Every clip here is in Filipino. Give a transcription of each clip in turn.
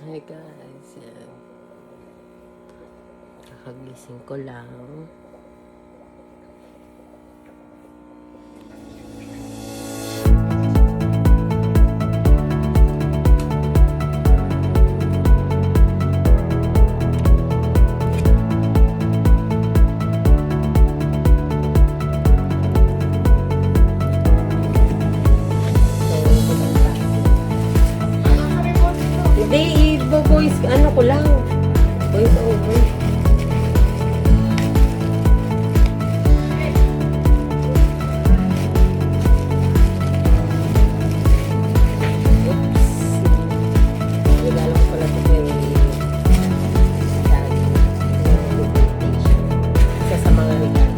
Hi guys, yan. Kakagising ko lang. Hindi, i-voice, ano ko lang. Voice over. Oops. Regalo ko pala ito kay Daddy. Documentation. Isa sa mga regalo.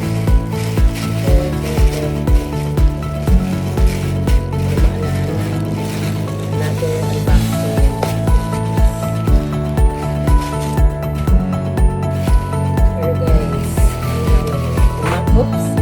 Another unboxing. Pero guys, oops.